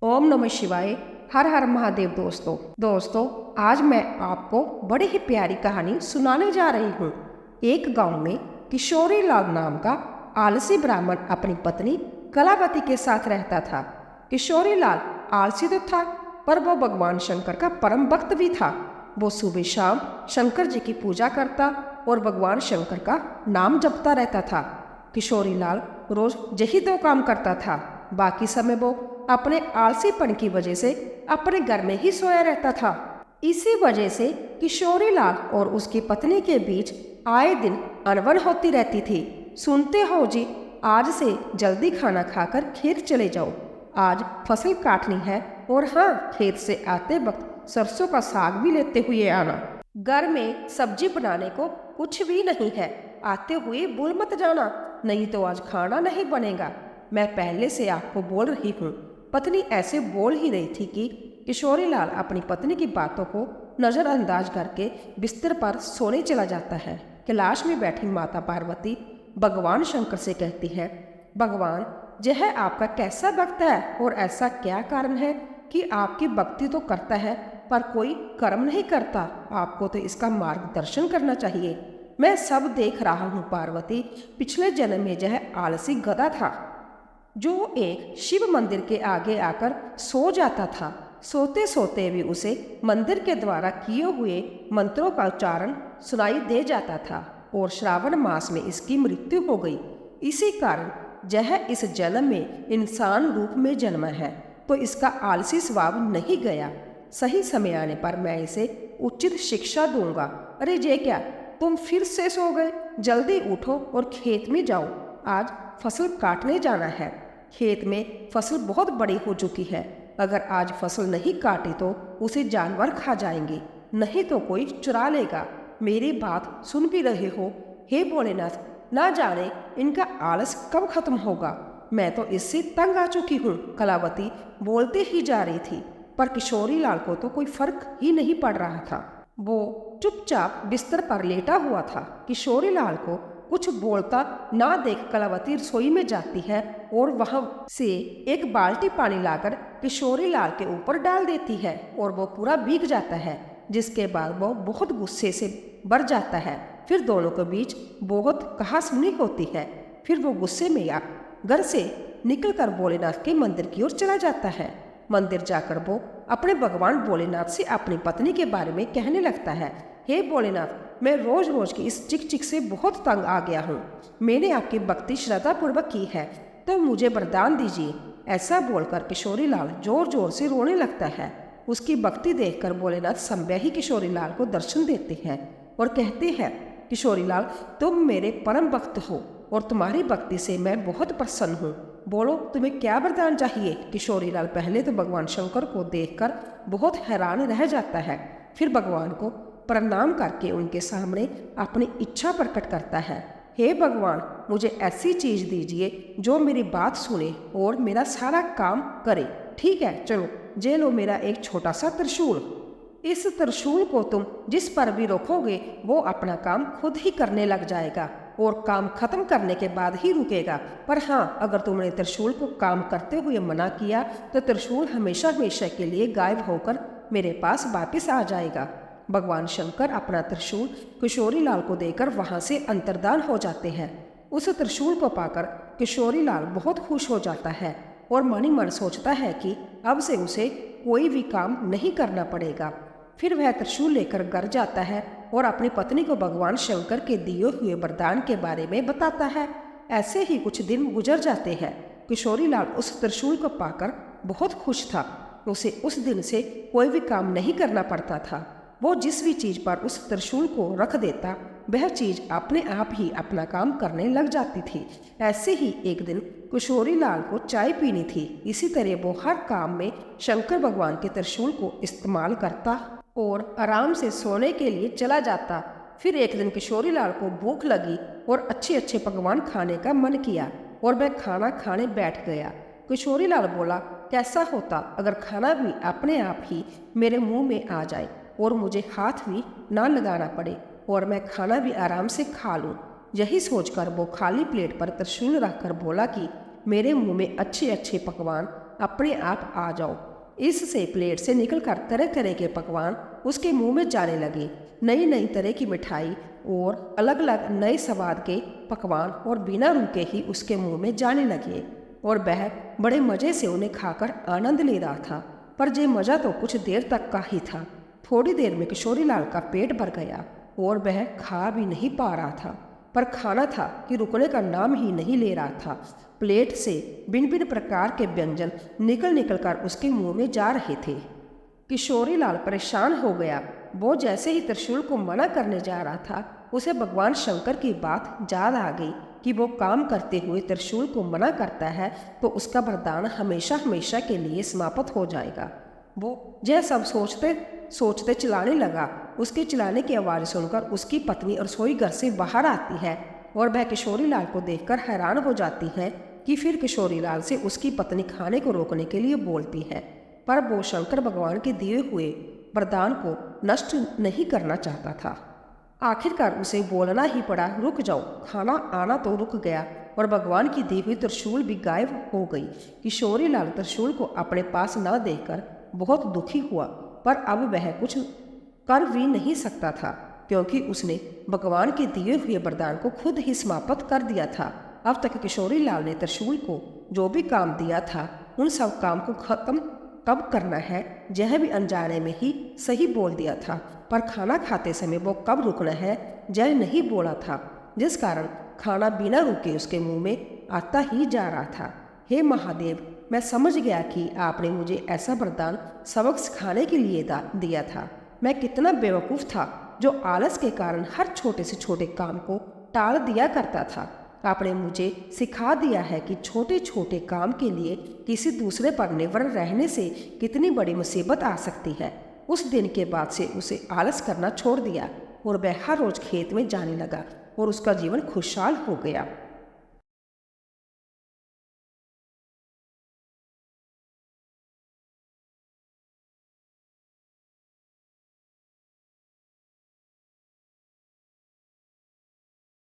ओम नमः शिवाय। हर हर महादेव। दोस्तों आज मैं आपको बड़ी ही प्यारी कहानी सुनाने जा रही हूँ। एक गांव में किशोरी लाल नाम का आलसी ब्राह्मण अपनी पत्नी कलावती के साथ रहता था। किशोरी लाल आलसी तो था, पर वो भगवान शंकर का परम भक्त भी था। वो सुबह शाम शंकर जी की पूजा करता और भगवान शंकर का नाम जपता रहता था। किशोरी लाल रोज यही दो काम करता था। बाकी समय वो अपने आलसीपन की वजह से अपने घर में ही सोया रहता था। इसी वजह से किशोरी लाल और उसकी पत्नी के बीच आए दिन अनबन होती रहती थी। सुनते हो जी, आज से जल्दी खाना खाकर खेत चले जाओ, आज फसल काटनी है, और हाँ, खेत से आते वक्त सरसों का साग भी लेते हुए आना। घर में सब्जी बनाने को कुछ भी नहीं है, आते हुए भूल मत जाना, नहीं तो आज खाना नहीं बनेगा। मैं पहले से आपको बोल रही हूँ। पत्नी ऐसे बोल ही रही थी कि किशोरी लाल अपनी पत्नी की बातों को नज़रअंदाज करके बिस्तर पर सोने चला जाता है। कैलाश में बैठी माता पार्वती भगवान शंकर से कहती है, भगवान, यह आपका कैसा भक्त है और ऐसा क्या कारण है कि आपकी भक्ति तो करता है पर कोई कर्म नहीं करता। आपको तो इसका मार्गदर्शन करना चाहिए। मैं सब देख रहा हूँ पार्वती, पिछले जन्म में यह आलसी गधा था जो एक शिव मंदिर के आगे आकर सो जाता था। सोते सोते भी उसे मंदिर के द्वारा किए हुए मंत्रों का उच्चारण सुनाई दे जाता था और श्रावण मास में इसकी मृत्यु हो गई। इसी कारण यह इस जन्म में इंसान रूप में जन्मा है, तो इसका आलसी स्वभाव नहीं गया। सही समय आने पर मैं इसे उचित शिक्षा दूंगा। अरे ये क्या, तुम फिर से सो गए? जल्दी उठो और खेत में जाओ, आज फसल काटने जाना है। खेत में फसल बहुत बड़ी हो चुकी है, अगर आज फसल नहीं काटी तो उसे जानवर खा जाएंगे, नहीं तो कोई चुरा लेगा। मेरी बात सुन भी रहे हो? हे भोलेनाथ, ना जाने इनका आलस कब खत्म होगा। मैं तो इससे तंग आ चुकी हूँ। कलावती बोलते ही जा रही थी, पर किशोरी लाल को तो कोई फर्क ही नहीं पड़ रहा था। वो चुपचाप बिस्तर पर लेटा हुआ था। किशोरी लाल को कुछ बोलता ना देख कलावती रसोई में जाती है और वहां से एक बाल्टी पानी लाकर किशोरी लाल के ऊपर डाल देती है और वो पूरा भीग जाता है, जिसके बाद वो बहुत गुस्से से भर जाता है। फिर दोनों के बीच बहुत कहासुनी होती है। फिर वो गुस्से में घर से निकलकर भोलेनाथ के मंदिर की ओर चला जाता है। मंदिर जाकर वो अपने भगवान भोलेनाथ से अपनी पत्नी के बारे में कहने लगता है, हे भोलेनाथ, मैं रोज रोज की इस चिक चिक से बहुत तंग आ गया हूँ। मैंने आपकी भक्ति श्रद्धापूर्वक की है, तो मुझे वरदान दीजिए। ऐसा बोलकर किशोरी लाल जोर जोर से रोने लगता है। उसकी भक्ति देखकर भोलेनाथ संभ्य ही किशोरी लाल को दर्शन देते हैं और कहते हैं, किशोरी लाल, तुम मेरे परम भक्त हो और तुम्हारी भक्ति से मैं बहुत प्रसन्न हूँ। बोलो, तुम्हें क्या वरदान चाहिए? किशोरी लाल पहले तो भगवान शंकर को देखकर बहुत हैरान रह जाता है, फिर भगवान को प्रणाम करके उनके सामने अपनी इच्छा प्रकट करता है। हे भगवान, मुझे ऐसी चीज दीजिए जो मेरी बात सुने और मेरा सारा काम करे। ठीक है, चलो, ये लो मेरा एक छोटा सा त्रिशूल। इस त्रिशूल को तुम जिस पर भी रोकोगे वो अपना काम खुद ही करने लग जाएगा और काम खत्म करने के बाद ही रुकेगा। पर हाँ, अगर तुमने त्रिशूल को काम करते हुए मना किया तो त्रिशूल हमेशा हमेशा के लिए गायब होकर मेरे पास वापस आ जाएगा। भगवान शंकर अपना त्रिशूल किशोरी लाल को देकर वहां से अंतर्धान हो जाते हैं। उस त्रिशूल को पाकर किशोरी लाल बहुत खुश हो जाता है और मन ही मन सोचता है कि अब से उसे कोई भी काम नहीं करना पड़ेगा। फिर वह त्रिशूल लेकर घर जाता है और अपनी पत्नी को भगवान शंकर के दिए हुए वरदान के बारे में बताता है। ऐसे ही कुछ दिन गुजर जाते हैं। किशोरी लाल उस त्रिशूल को पाकर बहुत खुश था। उसे उस दिन से कोई भी काम नहीं करना पड़ता था। वो जिस भी चीज पर उस त्रिशूल को रख देता, वह चीज अपने आप ही अपना काम करने लग जाती थी। ऐसे ही एक दिन किशोरी लाल को चाय पीनी थी। इसी तरह वो हर काम में शंकर भगवान के त्रिशूल को इस्तेमाल करता और आराम से सोने के लिए चला जाता। फिर एक दिन किशोरी लाल को भूख लगी और अच्छे अच्छे पकवान खाने का मन किया और वह खाना खाने बैठ गया। किशोरी लाल बोला, कैसा होता अगर खाना भी अपने आप ही मेरे मुंह में आ जाए और मुझे हाथ भी ना लगाना पड़े और मैं खाना भी आराम से खा लूं। यही सोचकर वो खाली प्लेट पर त्रिशूल रखकर बोला कि मेरे मुंह में अच्छे अच्छे पकवान अपने आप आ जाओ। इससे प्लेट से निकलकर तरह तरह के पकवान उसके मुंह में जाने लगे। नई नई तरह की मिठाई और अलग अलग नए स्वाद के पकवान और बिना रुके ही उसके मुंह में जाने लगे और वह बड़े मज़े से उन्हें खाकर आनंद ले रहा था। पर ये मज़ा तो कुछ देर तक का ही था। थोड़ी देर में किशोरीलाल का पेट भर गया और वह खा भी नहीं पा रहा था। पर खाना था कि रुकने का नाम ही नहीं ले रहा था। प्लेट से भिन्न भिन्न प्रकार के व्यंजन निकल निकल कर उसके मुंह में जा रहे थे। किशोरीलाल परेशान हो गया। वो जैसे ही त्रिशूल को मना करने जा रहा था, उसे भगवान शंकर की बात याद आ गई कि वो काम करते हुए त्रिशूल को मना करता है तो उसका वरदान हमेशा हमेशा के लिए समाप्त हो जाएगा। वो यह सब सोचते सोचते चिल्लाने लगा। उसके चिल्लाने की आवाज़ सुनकर उसकी पत्नी रसोई घर से बाहर आती है और वह किशोरीलाल को देखकर हैरान हो जाती है कि फिर किशोरीलाल से उसकी पत्नी खाने को रोकने के लिए बोलती है। पर वो शंकर भगवान के दिए हुए वरदान को नष्ट नहीं करना चाहता था। आखिरकार उसे बोलना ही पड़ा, रुक जाओ। खाना आना तो रुक गया और भगवान की दी हुई त्रिशूल भी गायब हो गई। किशोरीलाल त्रिशूल को अपने पास न देखकर बहुत दुखी हुआ, पर अब वह कुछ कर भी नहीं सकता था क्योंकि उसने भगवान के दिए हुए वरदान को खुद ही समाप्त कर दिया था। अब तक किशोरीलाल ने त्रिशूल को जो भी काम दिया था, उन सब काम को खत्म कब करना है यह भी अनजाने में ही सही बोल दिया था, पर खाना खाते समय वो कब रुकना है यह नहीं बोला था, जिस कारण खाना बिना रुके उसके मुंह में आता ही जा रहा था। हे महादेव, मैं समझ गया कि आपने मुझे ऐसा वरदान सबक सिखाने के लिए दिया था। मैं कितना बेवकूफ़ था जो आलस के कारण हर छोटे से छोटे काम को टाल दिया करता था। आपने मुझे सिखा दिया है कि छोटे छोटे काम के लिए किसी दूसरे पर निर्भर रहने से कितनी बड़ी मुसीबत आ सकती है। उस दिन के बाद से उसे आलस करना छोड़ दिया और वह हर रोज़ खेत में जाने लगा और उसका जीवन खुशहाल हो गया।